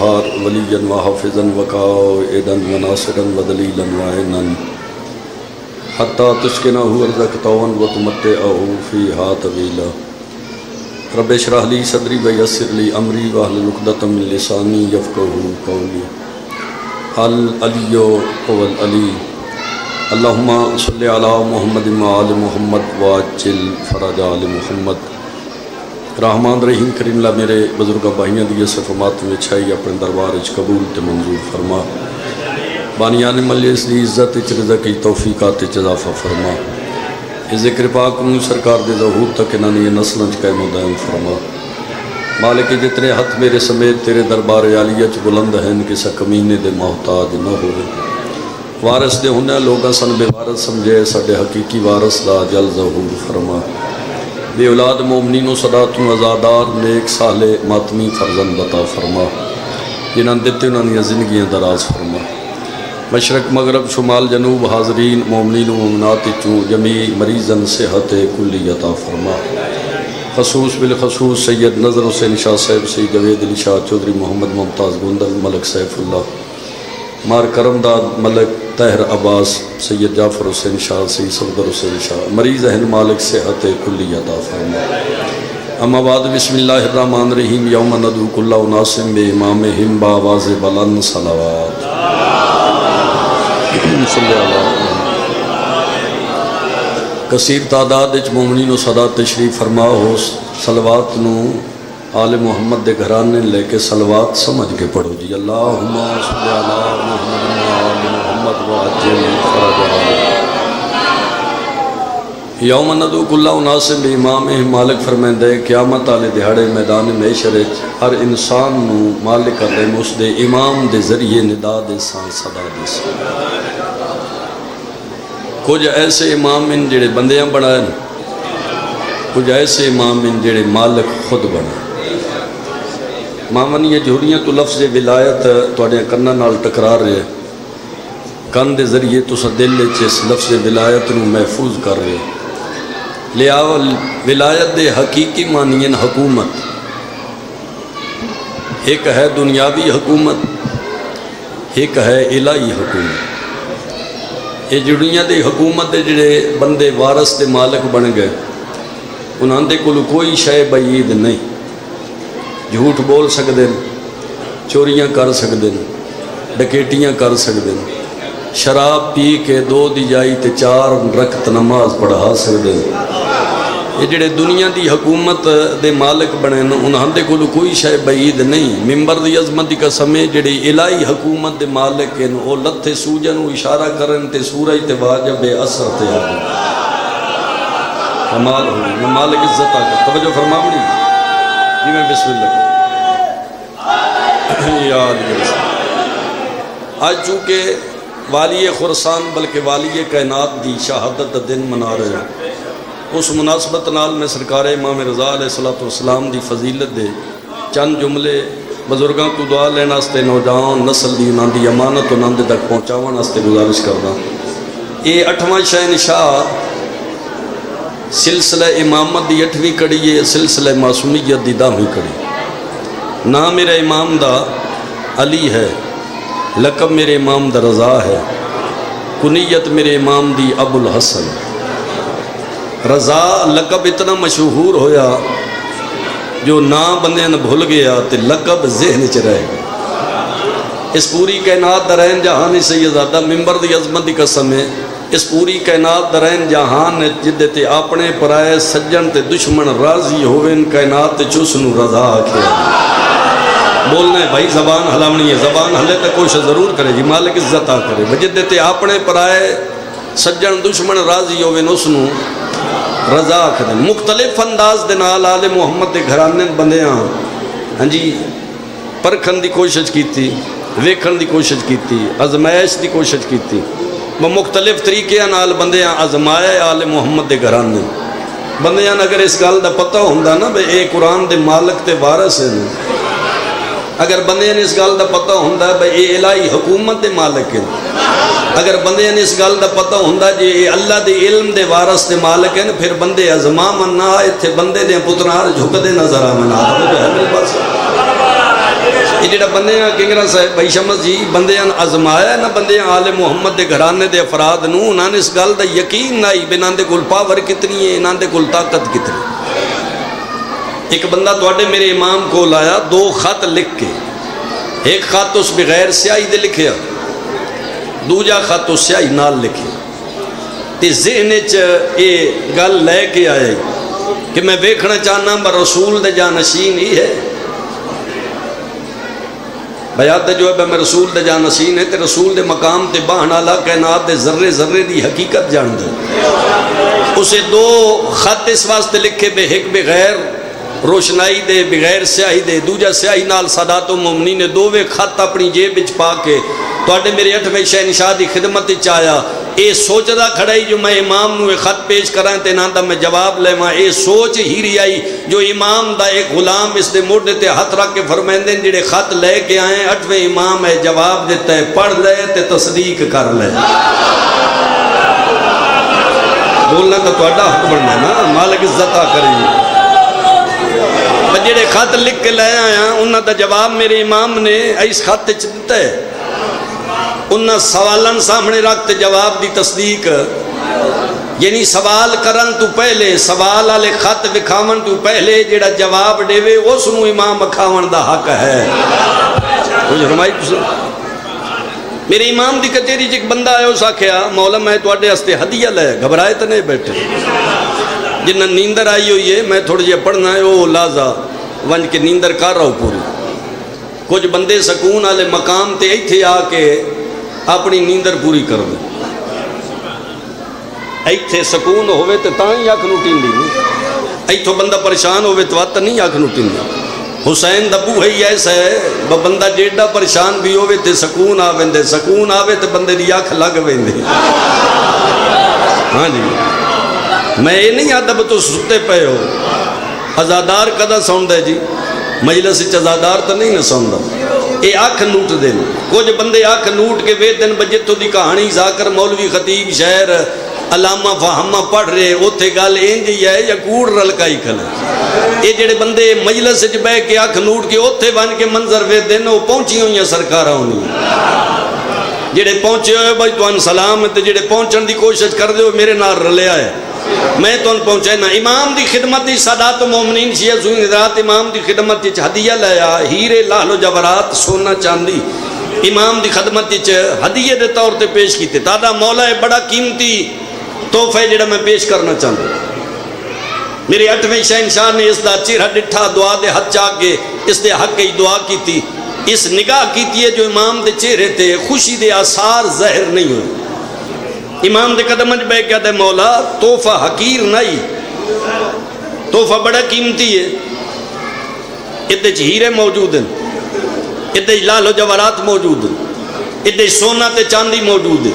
الدهار وليا وحافظا وقائدا وناصرا ودليلا وعينا حتى تسكنه أرضك طوعا وتمتعه فيها طويلا رب اشرح لي صدري ويسر لي أمري واحلل عقدة من لساني يفقهوا قولي العلي هو العلي اللهم صل على محمد وآل محمد وعجل فرج آل محمد رحمان رحیم کریم اللہ میرے بزرگاں بھائیاں دی صفات میں چھائی اپنے دربار وچ قبول تے منظور فرما بانیان مجلس دی عزت وچ رزق کی توفیقات وچ اضافہ فرما اس ذکر پاک نوں سرکار دے ظہور تک انہاں دی نسلاں وچ قائم و دائم فرما مالک جتنے ہاتھ میرے سمیت تیرے دربار عالیہ چ بلند ہیں کسا کمینے دے محتاج نہ ہوئے وارث دے ہونے لوگاں سن بے وارث سمجھے ساڈے حقیقی وارث دا جل ظہور فرما بے اولاد مومنین و صداتوں ازادار نیک صالح ماتمی فرزند عطا فرما جنہاں دیتے انہاں نے زندگیاں دراز فرما مشرق مغرب شمال جنوب حاضرین مومنین و مومنات چوں جمیع مریضاً صحت کلی عطا فرما خصوص بالخصوص سید نظر حسین شاہ صاحب سید جوید علی شاہ چودھری محمد ممتاز گوندل ملک سیف اللہ مار کرم داد ملک طاہر عباس سید جعفر حسین شاہ سید صفدر حسین شاہ مریض اہل مالک صحت کلی عطا فرما اما بعد بسم اللہ الرحمن الرحیم یوم ندعو کل اناس بامامہم بآواز بلند صلوات صلی اللہ کثیر تعداد وچ مومنین و صدات تشریف فرما ہو صلوات نو آل محمد دے گھرانے لے کے صلوات سمجھ کے پڑھو جی اللہم صلی علی محمد و آل محمد وعجل فرج یوم ندعو کل اناس بامامہم مالک فرمائندے قیامت والے دہاڑے میدان محشر وچ ہر انسان نو مالک علیہ اس دے امام دے ذریعے ندا دے سان صدا دے سان کچھ ایسے امام ان جڑے بندیاں بنائیں کچھ ایسے امام ان جڑے مالک خود بنائیں مامن یہ جھوڑیاں تو لفظ ولایت توڑیاں کنہ نال ٹکرار رہے کن دے ذریعے تو دل اس لفظ ولایت نو محفوظ کر رہے لیا ولایت دے حقیقی معنی حکومت ایک ہے دنیاوی حکومت ایک ہے الہی حکومت یہ جڑیاں دے حکومت دے جڑے بندے وارث دے مالک بن گئے انہاں دے کول کوئی شے بعید نہیں جھوٹ بول سکتے ہیں چوریاں کر سکتے ہیں ڈکیٹیاں کر سکتے ہیں شراب پی کے 2 دی جائی تے 4 رکعت نماز پڑھا سکتے ہیں یہ جڑے دنیا دی حکومت دے مالک بنے انہاں دے کول کوئی شے بعید نہیں ممبر دی عظمت دی قسم جڑی الہی حکومت دے مالک ہیں او لتھے سوجن نو اشارہ کرن تے سورج تے واجب اثر تے کمال ہوئی مالک عزت آ کر توجہ فرماؤں جی میں بسم اللہ یاد آج چونکہ والی خرسان بلکہ والی کائنات دی شہادت دن منا رہے ہیں اس مناسبت نال میں سرکار امام رضا علیہ السلام دی فضیلت دے چند جملے بزرگاں تو دعا لینا استے نوجوان نسل دی انہاں دی امانت انہاں دے تک پہنچاون استے گزارش کرنا یہ 8واں شہنشاہ سلسلہ امامت دی 8ویں کڑی ہے سلسلہ معصومیت دی 10ویں کڑی نام میرے امام دا علی ہے لقب میرے امام دا رضا ہے کنیت میرے امام دی ابو الحسن رضا لقب اتنا مشہور ہویا جو نام بندے نے بھول گیا تے لقب ذہن چ رہے گا اس پوری کائنات درین جہان سیدزادہ ممبر دی عظمت دی قسم ہے اس پوری کائنات درین جہان جدے تے اپنے پرائے سجن تے دشمن راضی ہوئے ان کائنات تے چوسنو رضا کیا بولنا ہے بھائی زبان ہلاونی ہے زبان ہلے تک کوشش ضرور کرے جی مالک عزت آ کرے جدے تے اپنے پرائے سجن دشمن راضی ہوئے اسنو رضا کرے مختلف انداز دے نال آل محمد دے گھرانے بندیاں ہاں جی پرکھن دی کوشش کیتی ویکھن دی کوشش کیتی ازمائش دی کوشش کیتی وہ مختلف طریقے نال بندیاں ازمائے آل محمد دے گھرانے بندیاں اگر اس گل دا پتہ ہوندا نا بے اے قرآن دے مالک تے وارث ہیں اگر بندیاں اس گل دا پتہ ہوندا بے اے الہی حکومت دے مالک ہیں اگر بندے نے اس گل دا پتہ ہوندا جی اللہ دے علم دے وارث دے مالک ہیں پھر بندے ازما مننا ایتھے بندے دے پترار جھک دے نظر آمنا یہ جڑا بندیاں کنگرا صاحب بھائی شمس جی بندیاں آزمایا نا بندیاں آل محمد دے گھرانے دے افراد نو انہاں نے اس گل دا یقین نائی بنان دے کل پاور کتنی ہے انہاں دے کل طاقت کتنی. ایک بندہ توڑے میرے امام کو لایا 2 خط لکھ کے ایک خط اس بغیر سیاہی دے لکھیا دوجا خط اس سیاہی نال لکھے تے ذہن وچ یہ گل لے کے آئے کہ میں ویکھنا چاہنا میں رسول دے جانشین ہی ہے بیات دے جو ہے میں رسول دے جانشین ہے تے رسول دے مقام تے بہنا لا کائنات دے ذرے ذرے دی حقیقت جان دے. اسے 2 خط اس واسطے لکھے بے ایک بغیر روشنائی دے بغیر سیاہی دے دوجا سیاہی نال سادات و مومنین نے 2 خط اپنی جیب وچ پا کے توڑے میرے 8ویں شہنشاہ دی خدمت وچ آیا. اے سوچدا کھڑائی جو میں امام نو خط پیش کرائیں تے نہ دا میں جواب لے ماں اے سوچ ہی رہی آئی جو امام دا ایک غلام اس دے موڑے تے ہاتھ رکھ کے فرمائندے جڑے خط لے کے آئیں 8ویں امام ہے جواب دیتا ہے پڑھ لے تے تصدیق کر لے. بولنا تو توڑا حق بڑھنا نا مالک عزتہ کریں. جڑے خط لکھ کے لے آیا انہاں دا جواب میرے امام نے اس خط چلتا ہے انہاں سوالن سامنے رکھتے جواب دی تصدیق یعنی سوال کرن تو پہلے سوال آلے خط وکھاون تو پہلے جڑا جواب دیوے اس نو امام اکھاون دا حق ہے. کچھ فرمائی میرے امام دی کچہری ایک بندہ آیا اس آکھیا مولا میں توڑے ہستے ہدیہ لے گھبرائے تو نہیں بیٹھے جنہ نیندر آئی ہوئی ہے میں تھوڑی جے پڑھنا ہے وہ لازا ونج کے نیندر کر رہا ہوں پوری. کچھ بندے سکون آلے مقام تے ایتھے آ کے اپنی نیندر پوری کر دیں ایتھے سکون ہوئے تے تاں آنکھ نوٹین دی ایتھو بندہ پریشان ہوئے تو آتا نہیں آنکھ نوٹین دی. حسین دبو ہے ایسا ہے بندہ جیڑا پریشان بھی ہوئے تے سکون آویں سکون آوے تے بندے دی آنکھ لگ ویندے. ہاں جی میں یہ نہیں آدھا تو ستے پہ ہو ازادار کدا سوندہ ہے جی مجلس ازادار تو نہیں نہ سوندہ اے آنکھ نوٹ دن کچھ بندے آنکھ نوٹ کے وے دن بجتو دی کہانی ذاکر مولوی خطیب شہر علامہ فہمہ پڑھ رہے اوتھے گال اینج ہی ہے یا کوڑ رلکائی کھلے. اے جڑے بندے مجلس وچ بہ کے آنکھ نوٹ کے اوتھے بن کے منظر وے دن وہ پہنچی ہوئی ہیں سرکارہ ہونی جڑے پہنچے ہوئے بھائی توان سلام تے جڑے پہنچن دی کوشش کر دے ہو میرے نال رلیا ہے میں تو ان پہنچے نا. امام دی خدمت دی سادات و مومنین شیعہ سنی حضرات امام دی خدمت دی ہدیہ لیا ہیرے لال و جواہرات سونا چاندی امام دی خدمت دی ہدیہ دے طور تے پیش کیتے تادا مولا ہے بڑا قیمتی تحفہ جڑا میں پیش کرنا چاہتا. میرے 8ویں شہنشاہ نے اس دا چہرہ ڈٹھا دعا دے ہاتھ چاہ کے اس دے حق کی دعا کی تھی اس نگاہ کی تھی جو امام دے چہرے تھے خوشی دے آثار ظاہر نہیں ہوئے. امام دے قدم اج بے کہتے مولا تحفہ حقیر نہیں تحفہ بڑا قیمتی ہے ادھے ہیرے موجود ہیں ادھے لال و جواہرات موجود ہیں ادھے سونا تے چاندی موجود ہے.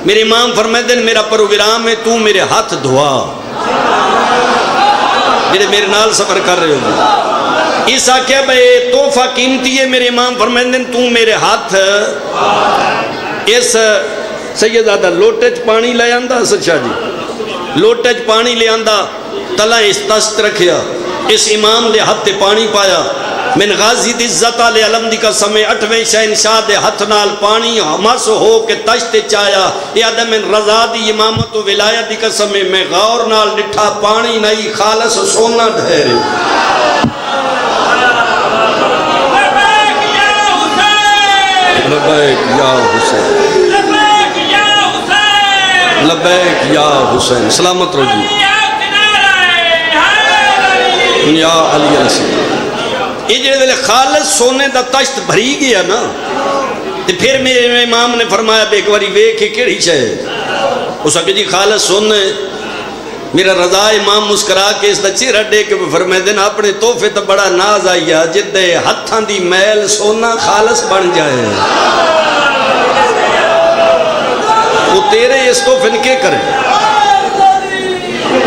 میرے امام فرمائے میرا پروگرام ہے تو میرے ہاتھ دھوا جڑے میرے نال سفر کر رہے ہو اس آکھیا بھئی تحفہ قیمتی ہے میرے امام فرمائے تو میرے ہاتھ اس سیدادہ لوٹج پانی لے آندہ حسن شاہ جی لوٹج پانی لے آندہ تلا اس تشت رکھیا اس امام دے ہاتھ پانی پایا من غازی دی عزت علی علم دی قسم 8ویں شہنشاہ دے ہاتھ نال پانی مس ہو کے تشت چایا یاد من رضا دی امامت و ولایت دی قسم میں غور نال ڈٹھا پانی نہیں خالص سونا ڈھیرے. لبیک یا حسین لبیک یا حسین سلامت رو جی یا علی رسول. یہ جڑے ویلے خالص سونے دا تشت بھری گیا نا تے پھر میرے امام نے فرمایا بے ایک باری ویکھ کے کیڑی شے اس کہ جی خالص سونے میرا رضا امام مسکرا کے اس دا چہرہ دیکھ کے فرمائے دن اپنے تحفے تو بڑا ناز آیا جدے ہتھاں دی میل سونا خالص بن جائے وہ تیرے اس تحفے نے کیا کرے.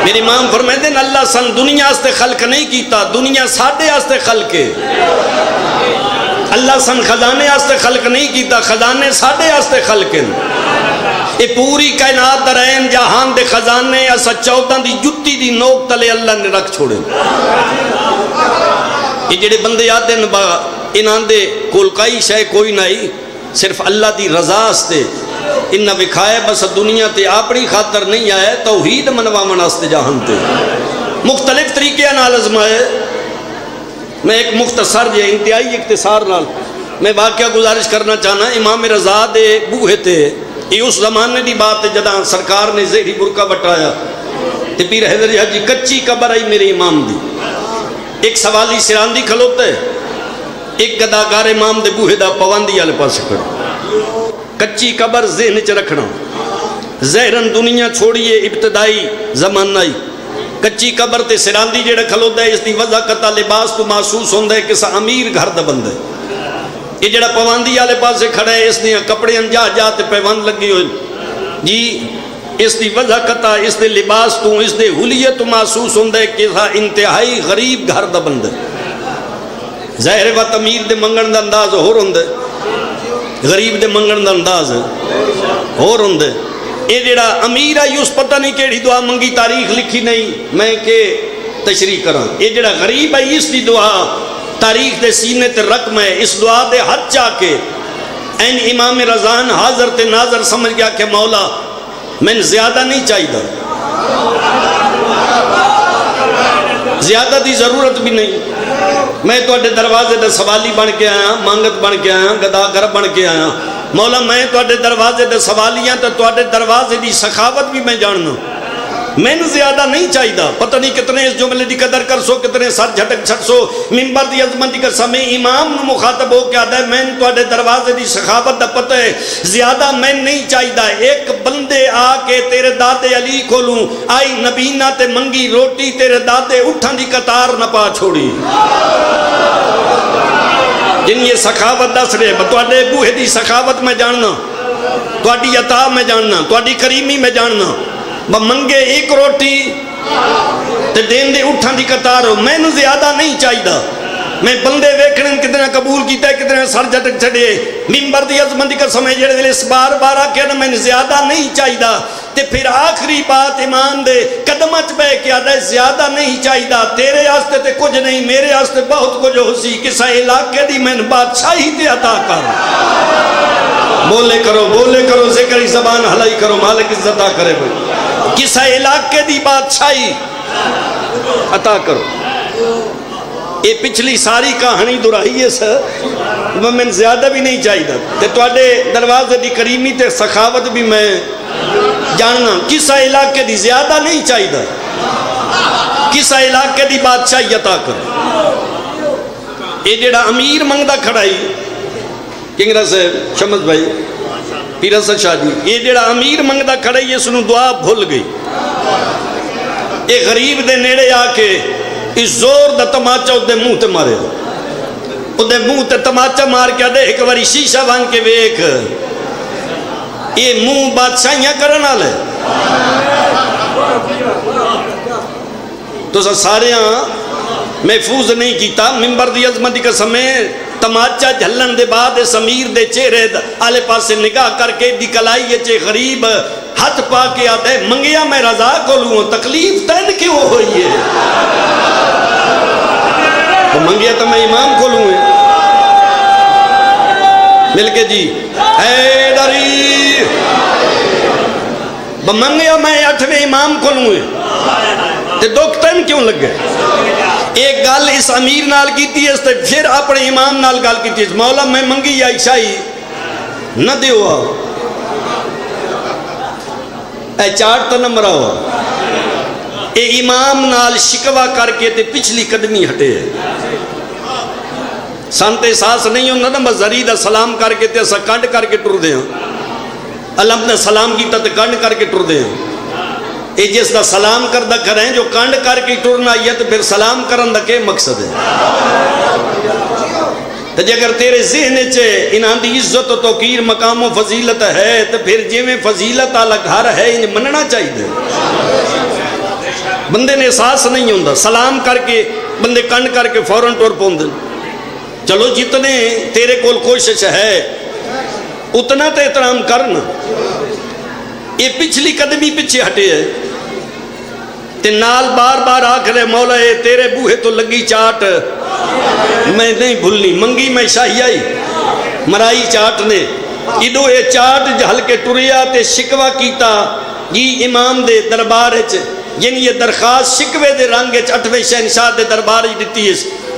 میری امام فرمائے دن اللہ سن دنیا آستے خلق نہیں کیتا دنیا ساڑھے آستے خلق ہے. اللہ سن خزانے آستے خلق نہیں کیتا خزانے ساڑھے آستے خلق ہیں. یہ پوری کائنات درین جہان دے خزانے اسا 14 دی جتی دی نوک تلے اللہ نے رکھ چھوڑے. یہ جڑے بندے آتے ہیں انہاں دے کول کئی شے کوئی نہیں، صرف اللہ دی رضا واسطے انہاں وکھائے، بس دنیا تے اپنی خاطر نہیں آئے، توحید منواون واسطے جہان تے مختلف طریقے نال آزمائے۔ میں ایک مختصر جے انتہائی اختصار نال میں واقعہ گزارش کرنا چاہنا۔ امام رضا دے بوہے تے، یہ اس زمانے دی بات ہے جداں سرکار نے زہری برقع بٹایا تے پیر حیدر حاجی کچی قبر آئی میرے امام دی، ایک سوالی سراندی کھلوتا ہے، ایک گداکار امام دے بوہے دا پواندی والے پاس کھڑا، کچی قبر ذہن چ رکھنا، زہرن دنیا چھوڑیے ابتدائی زمانہ ہی، کچی قبر تے سراندی جڑا کھلوتا ہے، اس دی وجہ کتا لباس تو محسوس ہوندا ہے کسا امیر گھر دا بندہ ہے۔ یہ جڑا پواندی والے پاس کھڑا ہے، اس دیاں کپڑے انجا جا تے پیوند لگی ہوئی جی، اس دی وجہ کتا اس دے لباس تو اس دے حلیت محسوس ہوندا ہے کسا انتہائی غریب گھر دا بندہ ہے۔ ظاہر وقت امیر دے منگن دا انداز ہور ہوندا ہے، غریب دے منگن دا انداز ہور ہوندا ہے۔ یہ جڑا امیر آئی اس پتہ نہیں کیڑی دعا منگی، تاریخ لکھی نہیں، میں کہ تشریح کراں۔ یہ جڑا غریب آئی اس دی دعا تاریخ دے سینے تے رقم ہے، اس دعا دے حد چاہ کے این امام رضان حاضر تے ناظر سمجھ گیا کہ مولا میں زیادہ نہیں چاہیے، زیادہ دی ضرورت بھی نہیں، میں تو اڈے دروازے دے سوالی بن کے آیا، مانگت بن کے آیا، گداگر بن کے آیا، مولا میں تو اڈے دروازے دے سوالیاں تو اڈے دروازے دی سخاوت بھی میں جاننا، میں زیادہ نہیں چاہیے۔ پتہ نہیں کتنے اس جملے دی قدر کر سو، کتنے سر جھٹک چھٹ سو، منبر دی عظمت دی قسم امام نو مخاطب ہو کے آدھا ہے میں تو اڈے دروازے دی سخاوت دا پتہ ہے، زیادہ میں نہیں چاہیے۔ ایک بندے آ کے تیرے دادے علی کھولوں آئی نبینا تے منگی روٹی، تیرے دادے اٹھان دی قطار نہ پا چھوڑی، جن یہ سخاوت دس رہے بتواڈے بوہے دی سخاوت میں جاننا، تواڈی عطا میں جاننا، تواڈی کریمی میں جاننا، منگے ایک روٹی تے دین دے اٹھان دی قطار ہو، میں نو زیادہ نہیں چاہیے۔ میں بندے ویکھنے کتنا قبول کیتا ہے، کتنا سر جھٹک چھڑے، منبر دی عظمت دی قسم ہے جڑے دل اس بار بار آکھے نا میں زیادہ نہیں چاہیے، تے پھر آخری بات ایمان دے قدمہ چ بہ کے آدھا ہے زیادہ نہیں چاہیے، تیرے واسطے تے کچھ نہیں، میرے واسطے بہت کچھ ہو سی، کسا علاقے دی میں بادشاہی تے عطا کر۔ بولے کرو ذکری زبان ہلائی کرو، مالک عزت عطا کرے بھائی، کسا علاقے دی بادشاہی عطا کرو۔ یہ پچھلی ساری کہانی درائی ہے سر، میں زیادہ بھی نہیں چاہیے، تے تواڈے دروازے دی کریمی تے سخاوت بھی میں جاننا، کسا علاقے دی زیادہ نہیں چاہیے، کسا علاقے دی بادشاہی عطا کرو۔ یہ جڑا امیر منگدا کھڑائی کنگرہ سے شمس بھائی پیر حسن شاہ جی، یہ جڑا امیر منگدا کھڑائی اس نو دعا بھول گئی، یہ غریب دے نیڑے آ کے اس زور دا تماچا اس دے منہ تے مارے، اس دے منہ تے تماچا مار کے دے ایک باری شیشہ بان کے ویکھ، یہ منہ بادشاہیاں کرنا لے تو سارے محفوظ نہیں کیتا۔ منبر دی عظمت دی قسم ہے تماچا جھلن دے بعد اس امیر دے چہرے آلے پاسے نگاہ کر کے دی کلائی چے غریب ہاتھ پا کے آتا ہے منگیا میں رضا کو لوں، تکلیف تین کیوں ہوئی ہے؟ تو منگیا تو میں امام کو لوں ہے مل کے جی حیدری، منگیا میں 8ویں امام کو لوں ہے، تے دکھ تین کیوں لگ گئے؟ ایک گل اس امیر نال کیتی ہے، اس تے پھر اپنے امام نال گل کیتی ہے، مولا میں منگی یا عشائی نہ دیو آؤ، اے چاٹ تو نہ مراؤ، اے امام نال شکوا کر کے تے پچھلی قدمی ہٹے ہے، سانتے ساس نہیں ہوں نہ مزری دا سلام کر کے تے اسا کنڈ کر کے ٹر دے ہیں، علم نے سلام کیتا تے کنڈ کر کے ٹر دے ہیں، اے جس دا سلام کردہ کریں جو کنڈ کر کے ٹرنا یہ تو پھر سلام کرن دا کے مقصد ہے؟ تو اگر تیرے ذہن چے انہاں دی عزت و توقیر مقام و فضیلت ہے تو پھر جی میں فضیلت آلہ گھر ہے انہیں مننا چاہیے۔ بندے نے احساس نہیں ہوندہ، سلام کر کے بندے کنڈ کر کے فوراں ٹور پوندن، چلو جتنے تیرے کول کوشش ہے اتنا تے احترام کرنا، یہ پچھلی قدمی پیچھے ہٹے ہے تے نال بار بار آکھ رہے مولا اے تیرے بوہے تو لگی چاٹ میں نہیں بھولنی، منگی میں شاہی آئی مرائی چاٹ نے ادو یہ چاٹ جھل کے ٹریا تے شکوہ کیتا جی امام دے دربار یعنی یہ درخواست شکوے دے رنگ اٹھویں شہنشاہ دے دربار دیتی ہے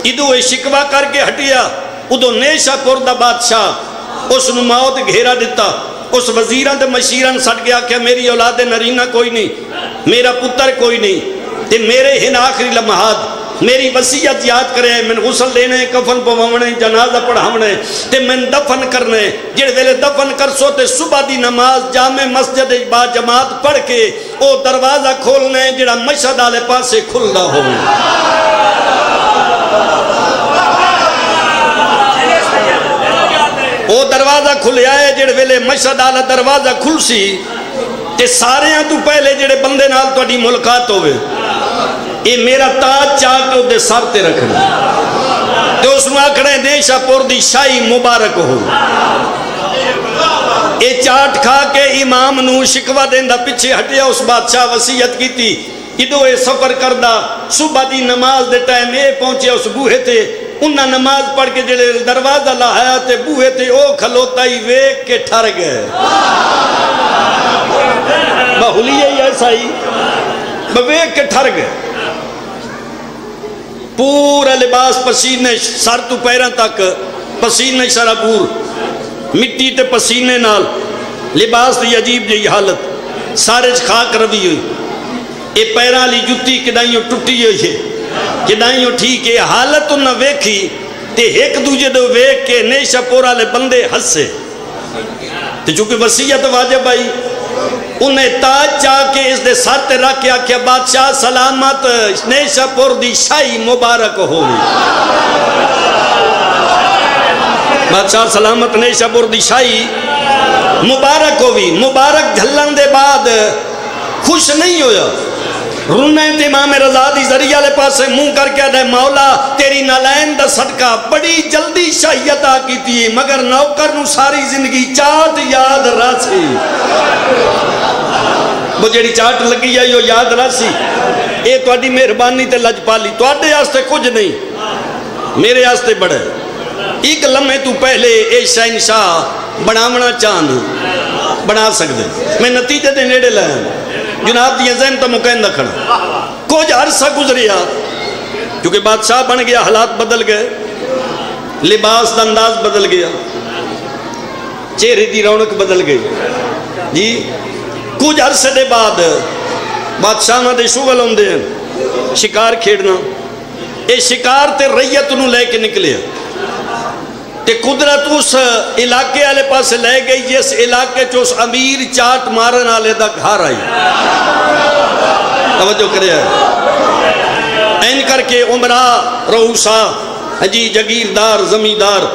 ادو یہ شکوہ کر کے ہٹیا ادو نیشا پور دا بادشاہ اس نو موت گھیرا دیتا اس وزیران دے مشیران سٹ گیا کہ میری اولاد نرینہ کوئی نہیں میرا پتر کوئی نہیں تے میرے ہن آخری لمحات میری وصیت یاد کرے من غسل دینے کفن پوانے جنازہ پڑھاونے تے من دفن کرنے جڑ ویلے دفن کرسو تے صبح دی نماز جامع مسجد با جماعت پڑھ کے او دروازہ کھولنے جڑا مشہد آلے پاسے کھلدا ہو او دروازہ کھلے آئے جڑ ویلے مشہد آلے دروازہ کھل سی تے سارے ہیں تو پہلے جڑے بندے نال تو اڈی ملکات ہوئے اے میرا تاج چاہ کے دے سر تے رکھنا تے اس میں آکھڑے نیشا پور دی شاہی مبارک ہو اے چاٹ کھا کے امام نو شکوہ دیندہ پیچھے ہٹیا اس بادشاہ وصیت کی تھی ادو اے سفر کردہ صبح دی نماز دے ٹائم اے پہنچے اس بوہے تھے انہاں نماز پڑھ کے جڑے دروازہ لایا تے بوہے تھے او کھلوتا ہی ویک کے ٹھر گئے بہلی ہے ایسا ہی ویک کے ٹھر گئے پورا لباس پسینے سر تو پیران تک پسینے شرابور مٹی تے پسینے نال لباس دی عجیب جی حالت سارے خاک روی ہوئی اے پیران لی جتی کدائیوں ٹوٹی ہوئی ہے کدائیوں ٹھیک ہے حالت انہاں ویکھی تے ایک دوجہ دو ویک کے نیشا پورا لے بندے ہسے تے چونکہ وصیت واجب آئی انہیں تاج چاہ کے اس دے ساتھ تے رکھ کے آکھیا بادشاہ سلامت نیشا پور دی شاہی مبارک ہوئی بادشاہ سلامت نیشا پور دی شاہی مبارک ہوئی مبارک جھلن دے بعد خوش نہیں ہویا رونے تے امام رضا دی ذریعہ لے پاسے منہ کر کے دے مولا تیری نالین دا صدقہ بڑی جلدی شاہیت آکی تھی مگر نوکر نو ساری زندگی چاٹ یاد راسی وہ جیڑی چاٹ لگی ہے یہ یاد راسی اے تو اڈی مہربانی تے لج پالی تو اڈے آستے کچھ نہیں میرے آستے بڑے ایک لمحے تو پہلے اے شہنشاہ بناونا چاند بنا سکتے میں نتیجے دے نیڑے لائیں جناب دیئے ذہن تو مقین رکھنا کچھ عرصہ گزریا کیونکہ بادشاہ بن گیا حالات بدل گئے لباس دا انداز بدل گیا چہرے دی رونق بدل گئی جی کچھ عرصے دے بعد بادشاہ نہ دے شغل ہوندے ہیں شکار کھیڑنا اے شکار تے ریت انہوں لے کے نکلے تے قدرت اس علاقے آلے پاس لے گئی جس علاقے چو اس امیر چاٹ مارن آلے دا گھار آئی توجہ کرے ہے این کر کے عمرہ رؤسا جی جگیردار زمیندار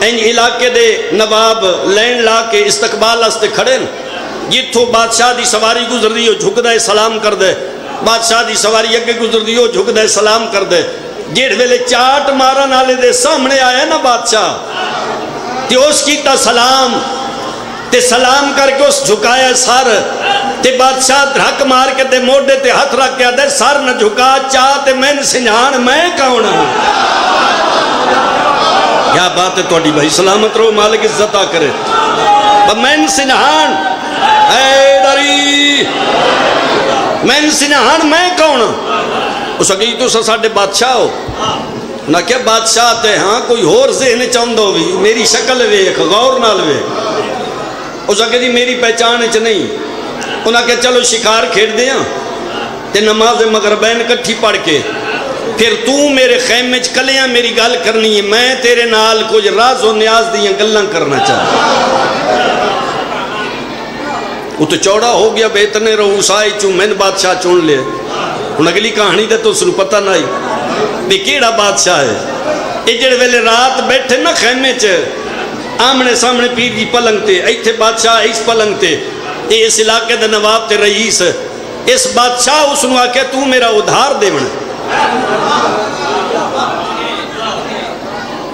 این علاقے دے نواب لین لا کے استقبال استے کھڑے جتھو بادشاہ دی سواری گزر دیو جھک دے سلام کر دے بادشاہ دی سواری اگے گزر دیو جھک دے سلام کر دے جیڑ ویلے چاٹ مارا نالے دے سامنے آیا نا بادشاہ تے اس کی تا سلام تے سلام کر کے اس جھکایا سر تے بادشاہ دھرک مار کے دے موڑے تے ہاتھ رکھ کے دے سر نہ جھکا چاہ تے میں سنجھان میں کون ہوں کیا بات ہے توڑی بھائی سلامت رو مالک عزتہ کرے میں سنجھان اے ڈری میں سنجھان میں کون ہوں اس اگئی تو ساڑھے بادشاہ ہو نہ کہ بادشاہ تے ہاں کوئی اور ذہن چاندو بھی میری شکل ویک غور نال ویک اس اگئی میری پہچان اچ نہیں انہاں کہ چلو شکار کھیڑ دیاں تے نماز مغربین کٹھی پڑھ کے پھر تو میرے خیمے چ کلیاں میری گل کرنی ہے میں تیرے نال کچھ راز و نیاز دیاں گلاں کرنا چاہتا وہ تو چوڑا ہو گیا بے اتنے رؤسائی چوں میں بادشاہ چون لے ان اگلی کہانی دے تو اس نے پتہ نہیں بھی کیڑا بادشاہ ہے یہ جڑے ویلے رات بیٹھے نا خیمے چ آمنے سامنے پیر کی پلنگ تے ایتھے بادشاہ اس پلنگ تے اس علاقے دے نواب تے رئیس اس بادشاہ اس نے آکے تو میرا ادھار دے من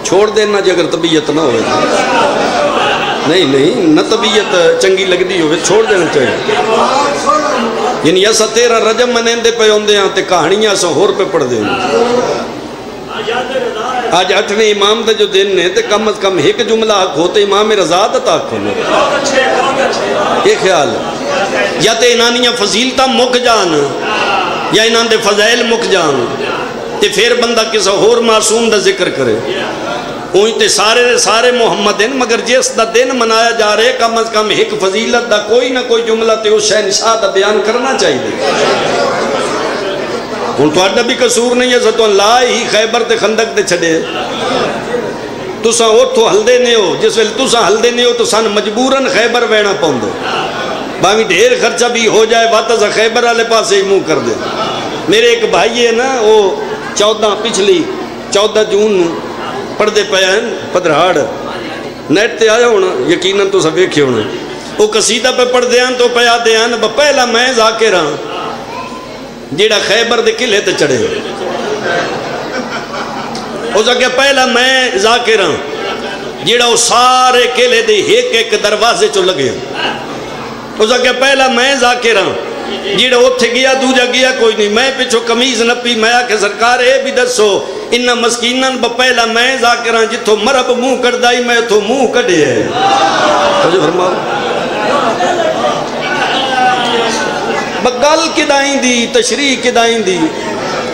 چھوڑ دینا جی اگر طبیعت نہ ہوئے نہیں نہ طبیعت چنگی لگ دی ہوئے چھوڑ دینا چاہیے یعنی ایسا تیرا رجم منین دے پہ ہوندے ہیں تے کہانیاں ایسا ہور پہ پڑھ دے ہیں آج 8ویں امام دا جو دن ہے تو کم از کم ایک جملہ حق ہوتے امام رضا دا تاک ہونا. یہ خیال ہے یا تے انہانیاں فضیلتہ مک جان یا انہاں دے فضائل مک جان تے پھر بندہ کسا اور معصوم دا ذکر کرے. اوہی تے سارے محمد ہیں مگر جس دا دن منایا جا رہے کم از کم ایک فضیلت دا کوئی نہ کوئی جملہ تے اس شہنشاہ دا بیان کرنا چاہیے. ہن تہاڈا بھی قصور نہیں ہے ستوں لا ہی خیبر تے خندق تے چھڈے تساں اوتھوں ہلدے نہیں ہو. جس ویلے تساں ہلدے نہیں ہو تو سن مجبوراً خیبر وینا پوندے باویں ڈھیر خرچہ بھی ہو جائے بات از خیبر والے پاسے ہی منہ کر دے. میرے ایک بھائی ہے نا وہ 14 جون پڑھتے پے ہیں پدرہاڑ نیٹ تے آیا ہونا یقیناً تو سب ویکھے ہونا. وہ قصیدہ پہ پڑھ دیاں تو پہ آدے ہیں پہلا میں ذاکر ہاں جیڑا خیبر دے قلعے تے چڑھے. اس آگے پہلا میں ذاکر ہاں جیڑا وہ سارے قلعے دے ایک دروازے چو لگے. اس آگے پہلا میں ذاکر ہاں جیڑا اتھے گیا دوجا گیا کوئی نہیں. میں پچھو کمیز نپی میں آکے سرکار اے بھی دسو انہا مسکینن پہلا میں ذاکر ہاں جتھو مرب منہ کردائی میں تو منہ کڑے ہے. توجہ فرماؤ بگل کدائیں دی تشریح کدائیں دی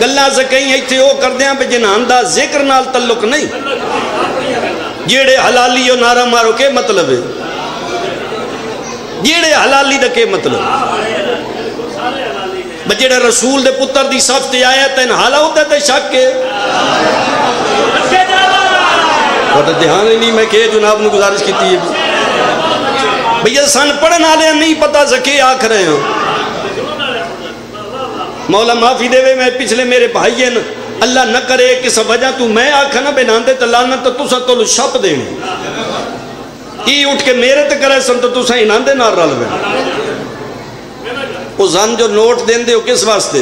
گلہ سے کہیں ایتھے وہ کر دیاں پہ جنہاں دا ذکر نال تعلق نہیں. جیڑے حلالی و نعرہ مارو کے مطلب ہے جیڑے حلالی دا کے مطلب بجیڑے رسول دے پتر دی صف تے آیا تین حالا ہوتا تے شک کے بڑا دھیان ہی نہیں میں کہ جناب نے گزارش کی تھی بھئی سن پڑھن آلے نہیں پتا زکی آکھ رہے ہیں. مولا معافی دے وے میں پچھلے میرے بھائی ہیں اللہ نہ کرے کس وجہ تو میں آکھا نہ بیناندے تلانت تو تسا تو شپ دینے ای اٹھ کے میرے تے کرے سن تو تسا اناندے نہ رل وے. وہ زن جو نوٹ دین دے ہو کس واسطے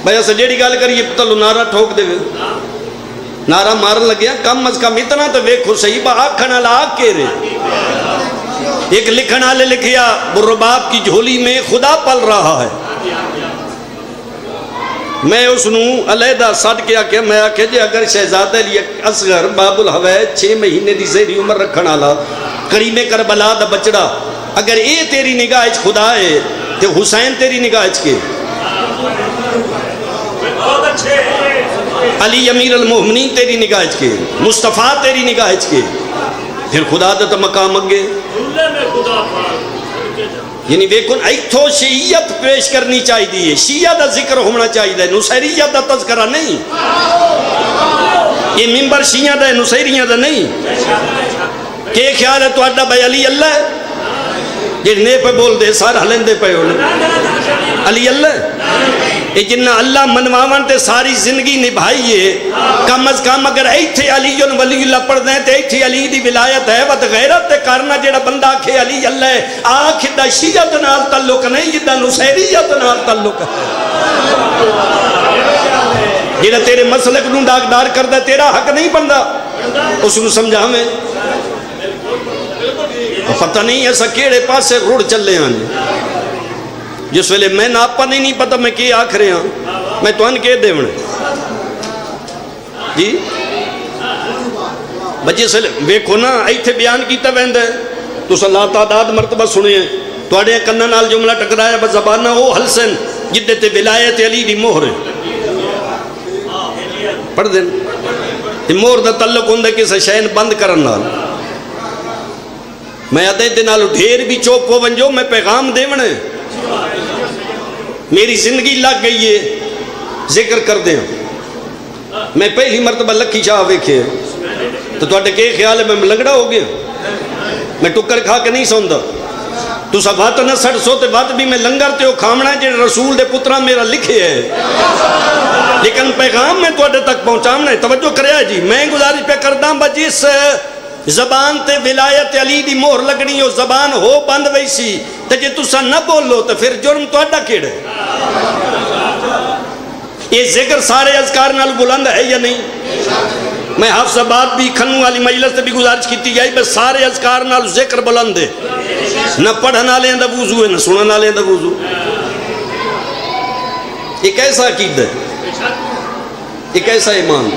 بھئی ایسا جیڑی گال کریے تلو نعرہ ٹھوک دے وے نعرہ مارن لگیا کم از کم اتنا تو ویکھو صحیح با آکھن اللہ آکھ کے رہے. ایک لکھن آلے لکھیا برباب کی جھولی میں خدا پل رہا ہے. میں اس نو علیحدہ سٹ کے آکے میں آکے جے اگر شہزادہ علی اصغر باب الحوید 6 مہینے دی زہری عمر رکھن آلا کریم کربلا دا بچڑا اگر اے تیری نگاہ اچ خدا ہے تو حسین تیری نگاہ اچ کے علی امیر المومنین تیری نگاہ اچ کے مصطفیٰ تیری نگاہ اچ کے پھر خدا دا مقام اگے یعنی بیکن ایتھو شیعت پیش کرنی چاہی دی شیعہ دا ذکر ہونا چاہی دی نصیریت دا تذکرہ نہیں. یہ ممبر شیعہ دا نصیریت دا نہیں. کہ خیال ہے تو اڈا بھائی علی اللہ ہے جنہیں پہ بول دے سار ہلندے پہ ہونے علی اللہ یہ جنہ اللہ منواون تے ساری زندگی نبھائیے کم از کم اگر ایتھے علی ولی اللہ پڑھ دیں تے ایتھے علی دی ولایت ہے وقت غیرت تے کرنا جیڑا بندہ آکھے علی اللہ ہے آکھ دا شیعت نال تعلق نہیں جدہ نصیریت نال تعلق ہے. جیڑا تیرے مسلک نو داغدار کردہ تیرا حق نہیں بندہ اس نو سمجھا ہمیں پتہ نہیں ایسا کیڑے پاس سے روڑ چل لے آنے جس ویلے میں ناپا نہیں پتہ میں کی آکھ رہے ہاں میں تو ان کے دیونے جی بچے سے ویکھو نا ایتھے بیان کیتا ویندہ ہے تو صلی اللہ تعداد مرتبہ سنے ہیں تو اڑے کنہ نال جملہ ٹکرایا بس زبانہ او حلسن جدے تے ولایت علی دی مہر پڑھ دیں مہر دا تعلق ہوندہ کسے شین بند کرن نال میں ادھے دے نالو ڈھیر بھی چوپ ہو ونجو میں پیغام دیونے میری زندگی لگ گئی ہے ذکر کر دیں میں پہلی مرتبہ لکھی شاہ ویکھے تو اٹھے کے خیال ہے میں لنگڑا ہو گیا میں ٹکر کھا کے نہیں سوندا تو سب بات نہ سڑ سوتے بات بھی میں لنگر تے ہو کھامنا جے رسول دے پترہ میرا لکھے ہے لیکن پیغام میں تو اٹھے تک پہنچامنا ہے توجہ کریا جی میں گزارش پہ کردام بجیس زبان تے ولایت علی دی مہر لگنی ہو زبان ہو بند ویسی تے جے تسا نہ بولو تو پھر جرم تو اڈا کیڑے یہ ذکر سارے اذکار نال بلند ہے یا نہیں میں حافظ آباد بھی کھنو والی مجلس تے بھی گزارش کیتی جائی بس سارے اذکار نال ذکر بلند ہے نہ پڑھن والے دا وضو ہے نہ سنن والے دا وضو یہ کیسا عقیدہ ہے یہ کیسا ایمان؟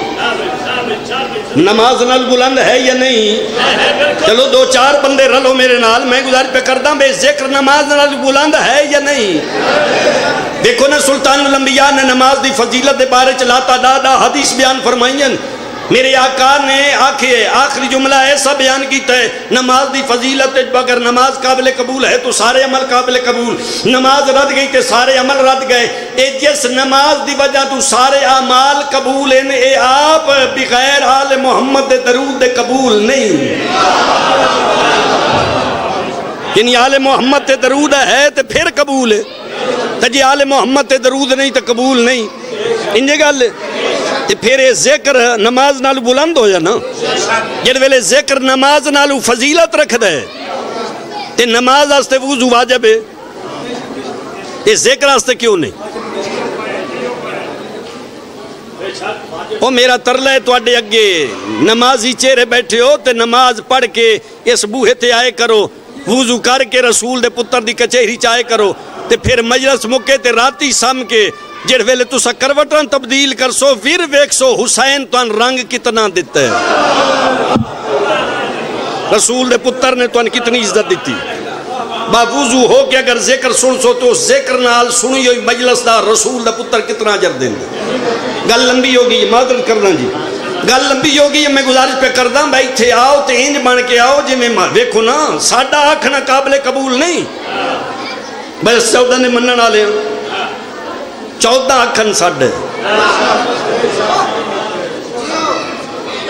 نماز نال بلند ہے یا نہیں؟ چلو دو چار بندے رلو میرے نال، میں گزارش پہ کردہ بے ذکر نماز نال بلند ہے یا نہیں؟ دیکھو نا سلطان الانبیاء نے نماز دی فضیلت دے بارے چلاتا دادا حدیث بیان فرمائیں، میرے آقا نے آخری جملہ ایسا بیان کیتا ہے، نماز دی فضیلت اگر نماز قابل قبول ہے تو سارے عمل قابل قبول، نماز رد گئی تو سارے عمل رد گئے، اے جس نماز دی وجہ تو سارے اعمال قبول ہیں، اے آپ بغیر آل محمد دے درود دے قبول نہیں، یعنی آل محمد دے درود ہے تو پھر قبول ہے، تو جی آل محمد دے درود نہیں تو قبول نہیں، انجھے گل تے پھر یہ ذکر نماز نالو بلند ہو جانا، جد ویلے ذکر نماز نالو فضیلت رکھ دے تے نماز آستے وضو واجب ہے، یہ ذکر آستے کیوں نہیں؟ او میرا ترلہ ہے تو اڈے اگے نمازی چہرے بیٹھے ہو تے نماز پڑھ کے اس بوہے تے آئے کرو، وضو کر کے رسول دے پتر دی کچہری چاہے کرو، تے پھر مجلس مکے تے راتی سم کے جڑ ویلے تسا کروٹاں تبدیل کر سو پھر ویک سو حسین تو رنگ کتنا دیتا ہے، رسول دے پتر نے تو کتنی عزت دیتی، باوضو ہو کہ اگر ذکر سن سو تو ذکر نال سنی ہوئی مجلس دا رسول دا پتر کتنا اجر دیں دے۔ گل لمبی ہوگی، معذرت کرنا جی، گل لمبی ہوگی، میں گزارش پہ کردہ بھائی تھے آؤ تے انج بن کے آؤ جی میں ویکھو نا ساڈا آکھنا قابل قبول نہیں، بس 14 نے منن والے ہیں، 14 اکھن ساڈے،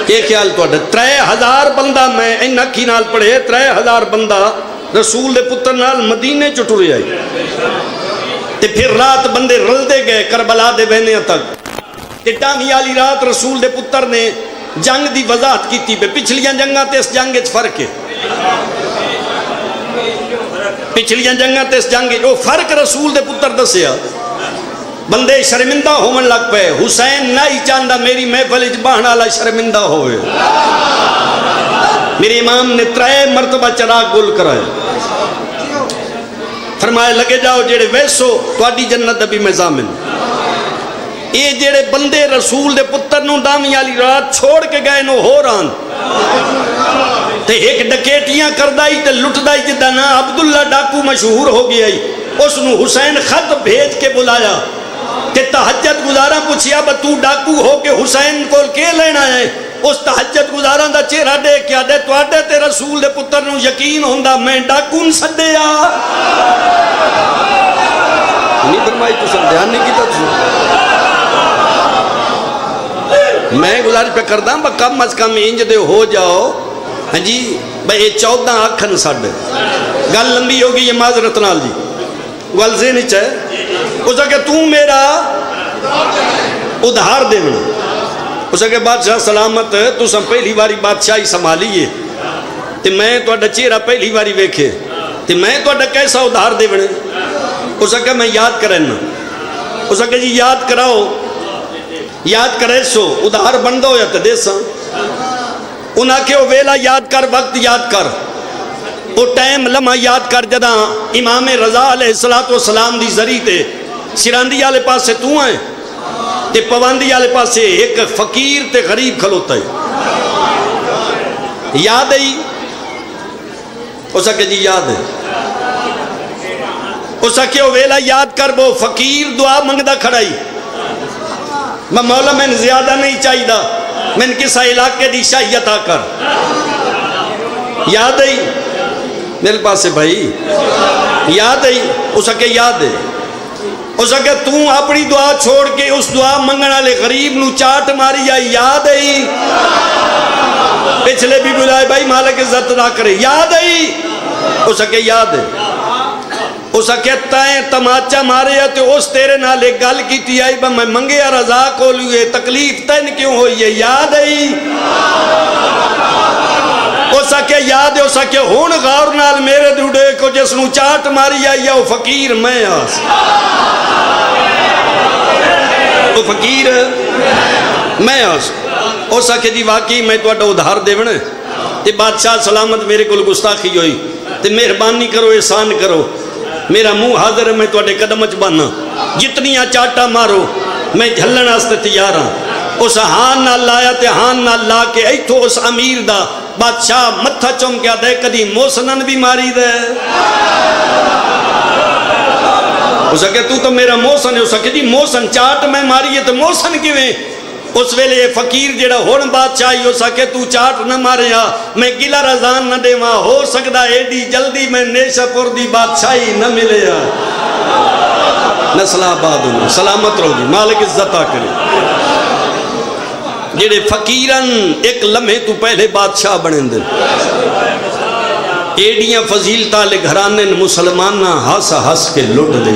یہ خیال تو 3000 بندہ میں ان اکھی نال پڑھے، 3000 بندہ رسول دے پتر نال مدینے چٹورے آئی، تے پھر رات بندے رلدے گئے کربلا دے بہنیاں تک، تے ٹامی والی رات رسول دے پتر نے جنگ دی وضاحت کیتی پہ، پچھلیاں جنگاں تے اس جنگ وچ فرق ہے، پچھلیاں جنگاں تے اس جنگ وہ فرق رسول دے پتر دسیا، بندے شرمندہ ہومن لگ پے، حسین نہیں چاندہ میری محفل اچ بہن والا شرمندہ ہوئے، میرے امام نے 3 مرتبہ چراغ گل کرائے، فرمائے لگے جاؤ جڑے ویسو تواڈی جنت بھی میں ضامن، اے جڑے بندے رسول دے پتر نوں ڈامی والی رات چھوڑ کے گئے نو ہو ران تے ایک ڈکیٹیاں کردائی تے لٹدائی جدا نا عبداللہ ڈاکو مشہور ہو گیا، اس نو حسین خط بھیج کے بلایا تے تہجد گزارا پوچھیا با تو ڈاکو ہو کے حسین کو کے لینا ہے، اس تہجد گزارا دا چہرہ دے کیا دے تو آٹے تے رسول دے پتر نو یقین ہوندہ میں ڈاکون سڈے آ نہیں فرمائی تو سمجھان نہیں کیتا تو میں گزارش پہ کردہ با کم از کم انج دے ہو جاؤ، ہاں جی بھئی یہ 14 آکھن ساڑھے گل لمبی ہوگی، یہ معذرت نال جی گل ذہن وچ ہے، اس کہ تو میرا ادھار دینا، اس کہ بادشاہ سلامت تو سم پہلی باری بادشاہی سنبھالیے تے میں تو اڈا چہرہ پہلی باری ویکھے تے میں تو اڈا کیسا ادھار دینا، اس کہ میں یاد کرنا، اس کہ جی یاد کراؤ، یاد کرے سو ادھار بندہ ہو یا تے دے سا، انہاں کے وہ ویلا یاد کر، وقت یاد کر، وہ ٹائم لمحہ یاد کر جدہ امام رضا علیہ السلام دی ذریع تے سراندی والے پاس سے تو آئے تے پواندی والے پاس سے ایک فقیر تے غریب کھلوتا ہے، یاد ہے اسا کہ جی یاد ہے، اسا کہ وہ ویلا یاد کر، وہ فقیر دعا منگدہ کھڑائی، میں مولا میں زیادہ نہیں چاہی دا، میں کسا علاقے دی شاہیت آ کر، یاد ہے میرے پاس سے بھائی یاد ہے، اسا کہ یاد ہے، اسا کہ تُوں اپنی دعا چھوڑ کے اس دعا منگنا لے غریب نو چاٹ ماری یا یاد ہے، پچھلے بھی بلائے بھائی مالک عزت نہ کرے، یاد ہے، اسا کہ یاد ہے، اسا کہتا ہے تماچا مارے یا تو اس تیرے نہ لے گل کی تھی آئی با میں منگے یا رضا کو لیے تکلیف تین کیوں ہوئی ہے، یاد ہے، اسا کہ یاد ہے، اسا کہ ہون غور نال میرے دوڑے کو جس نو چاٹ ماری آئی یا وہ فقیر میں آس، وہ فقیر میں آس، اسا کہ جی واقعی میں تو اڈا ادھار دے بنے تے بادشاہ سلامت میرے کو گستاخی ہوئی تے مہربانی کرو احسان کرو، میرا منہ حاضر ہے، میں تو اڈے قدم اچ بانا، جتنیاں چاٹا مارو میں جھلن آستے تیار ہاں، اس ہان نال لایا تے ہان نال لا کے ایتھو اس امیر دا بادشاہ متھا چمکیا دے کدی موسنن بھی ماری دے اس کہ تو میرا موسن ہے اس کہ جی موسن چاٹ میں ماری ہے تو موسن کیویں اس ویلے یہ فقیر جڑا ہون بادشاہی ہو سکے تو چاٹ نہ مارے میں گلا رضان نہ دے ہو سکتا ایڈی جلدی میں نیشہ پور دی بادشاہی نہ ملے نسل آباد ہوں سلامت رہو جی مالک عزت کرے جڑے فقیرن ایک لمحے تو پہلے بادشاہ بنے دے ایڈیاں فضیلتہ لے گھرانے مسلمانہ ہس ہس کے لٹ دے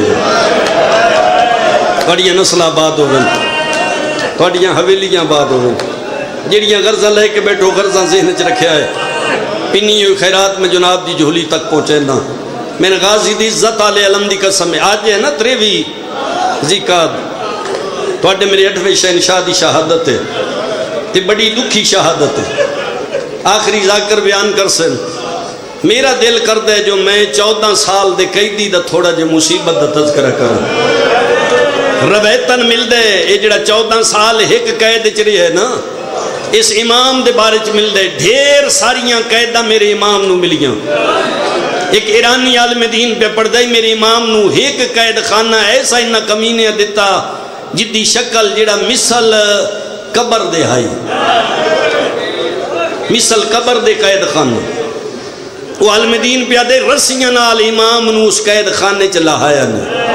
بڑیاں نسل آباد ہو گئے تھوڑیاں حویلیاں آباد ہو گئے جڑیاں غرضہ لے کے بیٹھو غرضہ ذہن چ رکھیا ہے پینی ہوئی خیرات میں جناب دی جھولی تک پہنچے نا میں نے غازی دی عزت علیہ علم دی قسم ہے آج ہے نا 23 ذیقعد تھوڑے میرے 8ویں شہنشاہ دی شہادت ہے تے بڑی دکھی شہادت ہے آخری ذاکر بیان کر سن میرا دل کر دے جو میں 14 سال دے قیدی دا تھوڑا جو مصیبت دا تذکرہ کروں رویتن مل دے یہ جڑا 14 سال ایک قید چری ہے نا اس امام دے بارے چ مل دے ڈھیر ساریاں قیدہ میرے امام نو ملیاں ایک ایرانی عالم دین پہ پڑھ دائی میرے امام نو ایک قید خانہ ایسا انہ کمینے دیتا جدی شکل جڑا مثل قبر دے آئی مثل قبر دے قید خانہ وہ عالم دین پہ دے رسیاں نال امام نو اس قید خانے چلا آیا نہیں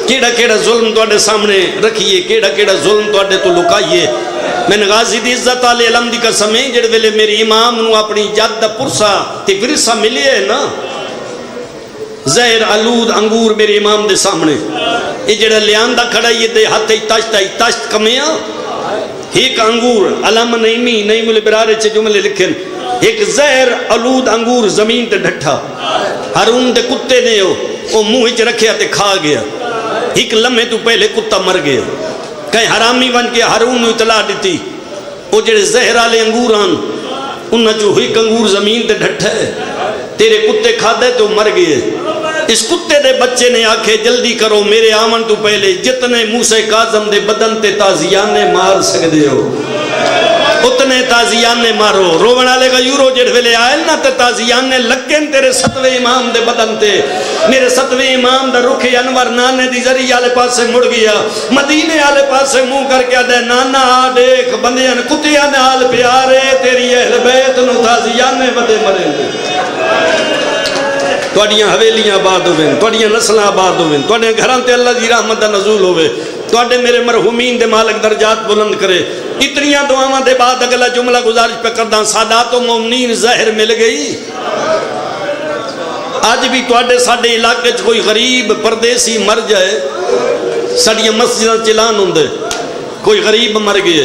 کیڑا کیڑا ظلم تو اڈے سامنے رکھئیے کیڑا کیڑا ظلم تو اڈے تو لکائیے میں نے غازی دی عزت علیہ علم دی قسمیں جڑے ویلے میری امام نو اپنی جد پرسا تے ورثہ ملی ہے نا زہر علود انگور میرے امام دے سامنے یہ جڑا لیاندہ کھڑائی دے ہاتھ تشت کمیاں ایک انگور علم نعیمی نعیم البرارے چھے جملے لکھن ایک زہر علود انگور زمین تے ڈھٹھا ہارون دے کتے نے وہ منہ وچ رکھیا تے کھا گیا ایک لمحے تو پہلے کتا مر گیا کہیں حرامی بن کے ہارون اطلاع دیتی وہ جڑے زہر والے انگور آن انہاں جو ایک انگور زمین تے ڈھٹھا ہے تیرے کتے کھا دے تو مر گئے اس کتے دے بچے نے آکھے جلدی کرو میرے آمن تو پہلے جتنے موسیٰ کاظم دے بدن تے تازیانے مار سکدے ہو اتنے تازیانے مارو رونا لے گا یورو جڑ ویلے آئے نا تے تازیانے لگن تیرے 7ویں امام دے بدن تے میرے 7ویں امام دا رخ انور نانے دی ذریعہ آلے پاس سے مڑ گیا مدینے آلے پاس سے منہ کر کے دے نانا دیکھ بندیاں کتیاں آل پیارے تیری اہل بیت نو تازیانے بدے مرے دے توڑیاں حویلیاں آباد ہوئے توڑیاں نسلیں آباد ہوئے توڑیاں گھران تے اللہ دی رحمت دا نزول ہوئے توڑے میرے مرحومین دے مالک درجات بلند کرے اتنیاں دعاواں دے بعد اگلا جملہ گزارش پہ کرداں سادات و مومنین زہر مل گئی آج بھی توڑے ساڑے علاقے کوئی غریب پردیسی مر جائے ساڑیاں مسجدہ چلان ہوندے کوئی غریب مر گئے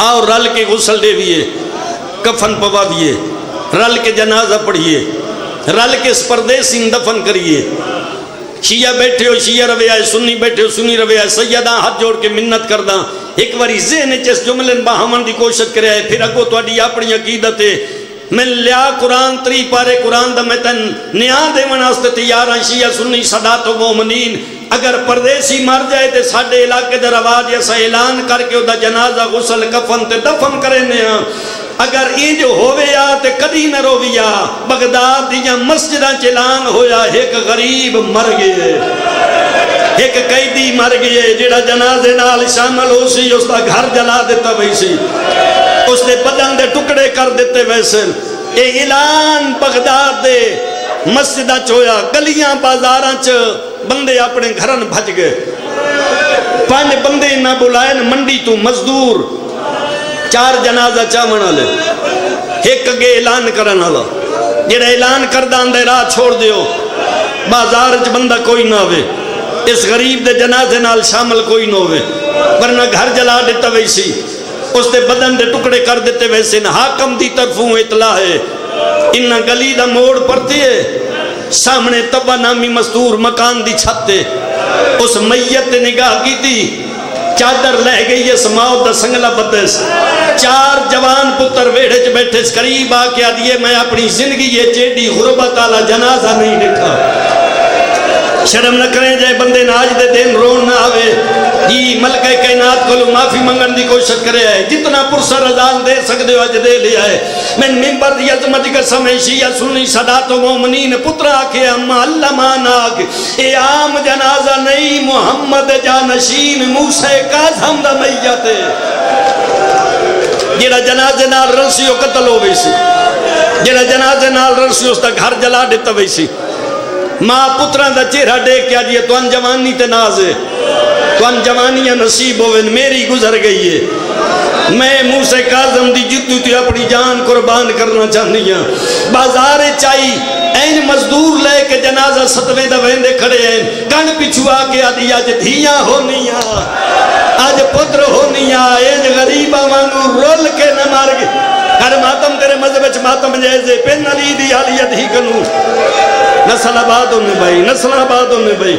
آؤ رل کے غسل دے دیئے کفن پوا دیئے رل کے جنازہ پڑھئے رل کے اس پردیسی دفن کریے شیعہ بیٹھے ہو شیعہ رویہ ہے سنی بیٹھے ہو سنی رویہ ہے سیدہ ہاتھ جوڑ کے منت کرداں ایک باری ذہن چس جملن باہمن دی کوشش کرے ہے پھر اگو توڑی اپنی عقیدت ہے میں لیا قرآن 3 پارے قرآن دا میں تن نیا دے مناستے تیاراں شیعہ سنی صدات و مومنین اگر پردیسی مر جائے تے ساڑے علاقے دا رواج ایسا اعلان کر کے دا جنازہ غسل کفن تے دفن کرنے ہیں اگر یہ جو ہوئے یا تے کدی نہ رویا بغداد دیا مسجدہ چلان ہویا ایک غریب مر گئے ایک قیدی مر گئے جڑا جنازے نال شامل ہو سی اس دا گھر جلا دیتا ویسی اس نے بدن دے ٹکڑے کر دیتے ویسے اے اعلان بغداد دے مسجدہ چویا گلیاں بازاراں چ بندے اپنے گھرن بھج گئے 5 بندے نہ بلائن منڈی تو مزدور 4 جنازہ چاون والے ایک اگے اعلان کرن والا جڑا اعلان کردہ اندے راہ چھوڑ دیو بازار چ بندہ کوئی نہ ہوئے اس غریب دے جنازے نال شامل کوئی نہ ہوئے ورنہ گھر جلا دیتا ویسی اس دے بدن دے ٹکڑے کر دیتے ویسے حاکم دی طرفوں اطلاع ہے انہا گلی دا موڑ پڑتی ہے سامنے تبا نامی مزدور مکان دی چھتے اس میت نے نگاہ کی تھی چادر لہ گئی ہے سماؤ دا سنگلہ بدس 4 جوان پتر ویڑے چ بیٹھے قریب آ کے آدھئے میں اپنی زندگی یہ چیڑی غربت آلا جنازہ نہیں دیکھا شرم نہ کریں جائے بندے ناج دے دین رون نہ آوے جی ملکہ کائنات کو معافی منگن دی کوشش کرے آئے جتنا پرسر ازان دے سکتے ہو اج دے لیا ہے من ممبر دی عظمت کا سمیشی یا سنی صدات و مومنین پترہ آکے اما اللہ ماناک اے عام جنازہ نہیں محمد جانشین موسیٰ کاظم دا میت ہے جیڑا جنازے نال رنسیو قتل ہو ویسی جیڑا جنازے نال رنسیو اس تا گھر جلا دیتا ویسی ماں پتران دا چہرہ دیکھ کیا دیئے تو ان جوانی تے نازے تو ان جوانیاں نصیب ہوئے میری گزر گئی ہے میں موسیٰ کاظم دی جتو تی اپنی جان قربان کرنا چاہنی ہوں بازار چائی این مزدور لے کے جنازہ ستویں دویندے کھڑے ہیں کن پچھوا کے آدھی آج دھیاں ہونیاں آج پتر ہونیاں این غریبہ مانگو رول کے نہ مار گئے ہر ماتم تیرے مذہب ماتم جیسے پین علی دی حالیت ہی کنو نسل آباد ہونے بھائی نسل آباد ہونے بھائی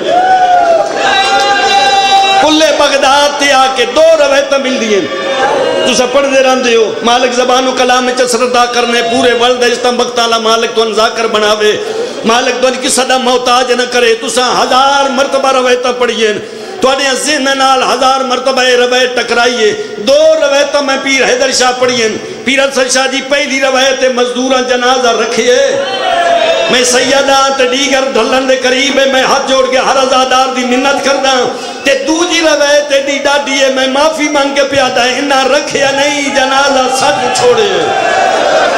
کلے بغداد تے آکے دو روایتیں مل دیئے تو سا پڑھ دے رہن دے ہو مالک زبان و کلام میں چسردہ کرنے پورے ورلد اجتم بختالا مالک تو انذاکر بناوے مالک تو ان کی صدا محتاج نہ کرے تو سا 1000 مرتبہ روایتیں پڑھئے تو انہیں ذہن نال 1000 مرتبہ روایت ٹکرائیے دو روایتیں میں پیر حیدر شاہ پڑھئے پیر حسن شاہ جی پہلی روایت مزدوراں جنازہ رکھئے میں سیدان تے دیگر دھلن دے قریب ہے میں ہاتھ جوڑ کے ہر ازادار دی منت کردہ تے دوجی روایت دی ڈاڈی ہے میں معافی مانگ کے پیادا ہے انہاں رکھیا نہیں جنازہ سچ چھوڑے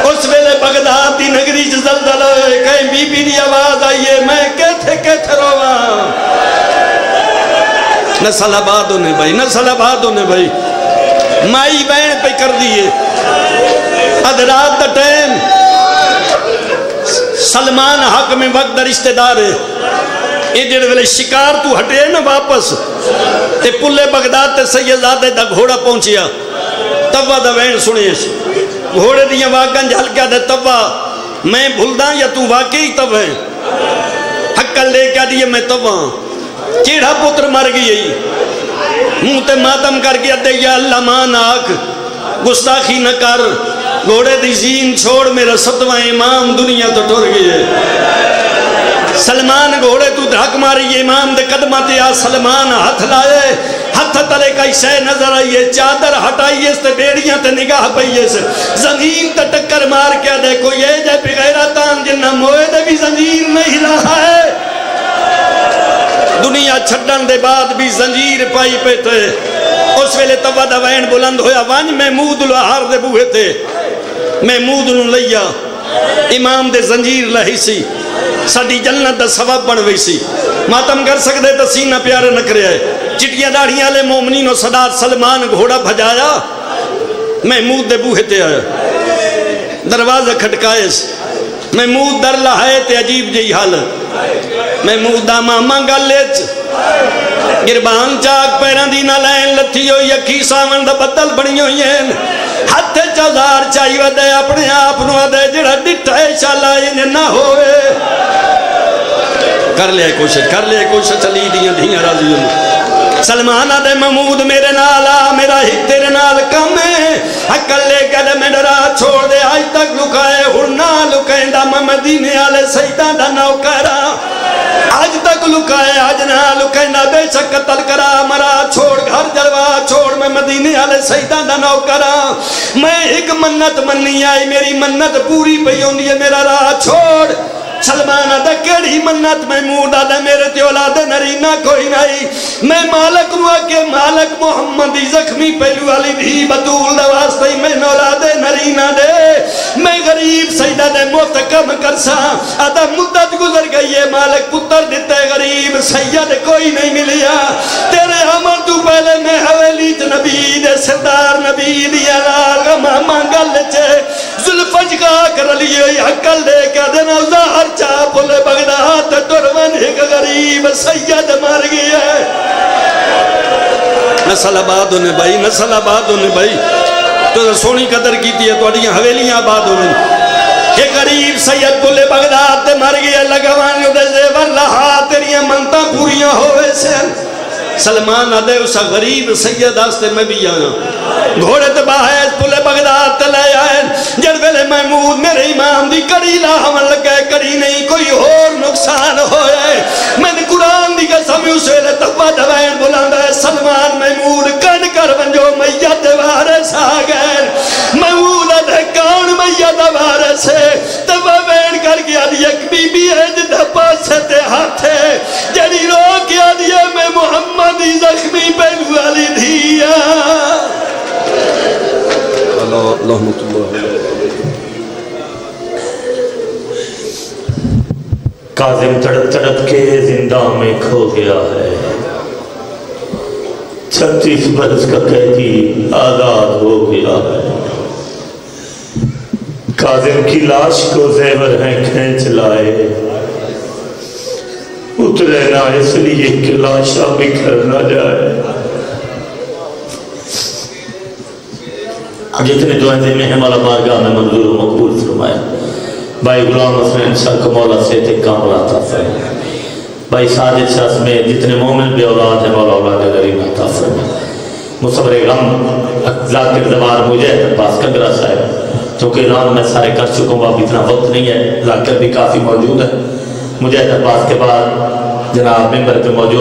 اس ویلے بغداد دی نگری زلزلہ ہوئے کہیں بی بی دی آواز آئیے میں کیتھے رواں نسل آباد ہونے بھائی نسل آباد ہونے بھائی مائی بین پہ کر دیئے ادرات دا ٹیم سلمان حق میں وقت دا رشتہ دار ہے یہ جڑے ویلے شکار تو ہٹے نا واپس تے پلے بغداد تے سیدزادے دا گھوڑا پہنچیا توا دا وین سنیش گھوڑے دیاں واقعاں جھل کیا دے توا میں بھلدا یا تو واقعی توا ہے حقل لے کیا دیئے میں توا چیڑا پتر مر گئی منہ تے ماتم کر کے دے یا اللہ مان آکھ گستاخی نہ کر گھوڑے دی زین چھوڑ میرا ستواں امام دنیا تو ٹر گئی ہے سلمان گھوڑے تو دھک ماری امام دے قدمہ آ سلمان ہاتھ لائے ہاتھ تلے کا شے نظر آئیے چادر ہٹائیے اس تے بیڑیاں تے نگاہ پئیے سے زمین تے ٹکر مار کے دیکھو یہ جے بغیرتان جنہ موئے دے بھی زنجیر نہیں رہا ہے دنیا چھڑن دے بعد بھی زنجیر پائی پہ تھے اس ویلے توا دا وین بلند ہویا وانج محمود الہار دے بوہے تھے محمود لیا امام دے زنجیر لہی سی ساڑی جنت دا سبب بن وی سی ماتم کر سکتے تو سینہ پیارے نہ کرے آئے چٹیاں داڑیاں لے مومنین و صدات سلمان گھوڑا بھجایا محمود دے بوہے تے آیا دروازہ کھٹکائے محمود در لہائے تے عجیب جی حالت محمود دا ماما گلیچ گربان چاک پیران دی نہ لین لتھی ہوئی یکی سامن دا بدل بنی ہوئی ہیں ہاتھ چازار چاہی ودے اپنے آپ نو دے جڑا ڈٹھا ہے شالا انہیں نہ ہوئے کر لیا کوشش چلی دیاں دھیاں راضی ہوں سلمانہ دے محمود میرے نالا میرا ہی تیرے نال کم ہے حقل لے کے میں ڈرا چھوڑ دے آج تک لکائے ہرنا لکائیں دا مدینے آلے سیدان دا نوکرہ آج تک لکائے آج نہ لکائیں دا بے شک قتل کرا مرا چھوڑ گھر جلوہ چھوڑ میں مدینے آلے سیدان دا نوکرہ میں ایک منت مننی آئی میری منت پوری پہ ہوندی ہے میرا راہ چھوڑ سلمانہ دا کیڑی منت محمود آدھا میرے تے اولاد نرینہ کوئی نہیں میں مالک روا کے مالک محمدی زخمی پہلو علی بھی بطول دا واسطے میں اولاد نرینہ دے میں غریب سیدہ دے محتکم کرسا آدھا مدت گزر گئی ہے مالک پتر دیتے غریب سید کوئی نہیں ملیا تیرے عمر تو پہلے میں حویلی نبی دے سردار نبی دیا لال ماما گل چے ظلفج کا کر لیے حقل دے کے دینا ظاہر چاہ پلے بغداد ترون ایک غریب سید مر گیا ہے نسل آباد ہونے بھائی نسل آباد ہونے بھائی تو سونی قدر کی تھی ہے تو اڈیاں حویلیاں آباد ہونے ایک غریب سید پلے بغداد مر گیا لگوانی دے زیور لہا تیریاں منتاں پوریاں ہوئے سے سلمان آدھے اسا غریب سید آستے میں بھی آیا گھوڑے تباہیز پلے بغداد تلے آئے جن ویلے محمود میرے امام دی کڑی لاہمن لگے کڑی نہیں کوئی اور نقصان ہوئے میں نے قرآن لوارس ہے تب بیٹھ کر کے آدھی ایک بی بی ہے جدہ پاس تے ہاتھ ہے جڑی رو کے آدھی میں محمد زخمی پہلو والی دھیا لعنت اللہ کاظم تڑپ تڑپ کے زندہ میں کھو گیا ہے 36 برس کا قیدی آزاد ہو گیا ہے کاظم کی لاش کو زیور ہیں کھینچ لائے اترے نہ اس لیے کہ لاشا بکھر نہ جائے جتنے دعائیں دے میں ہیں مولا بارگاہ میں منظور و مقبول فرمائے بھائی غلام حسین شاہ کو مولا سے کامل عطا فرمائے بھائی ساجد شاہ سمیت جتنے مومن بے اولاد ہیں مولا اولاد غریب عطا فرمائے مصبر غم ذاکر زبان مجھے پاس کنگرہ صاحب چونکہ اعلان میں سارے کر چکوں اب اتنا وقت نہیں ہے ذاکر بھی کافی موجود ہے مجھے پاس کے بعد جناب ممبر پہ موجود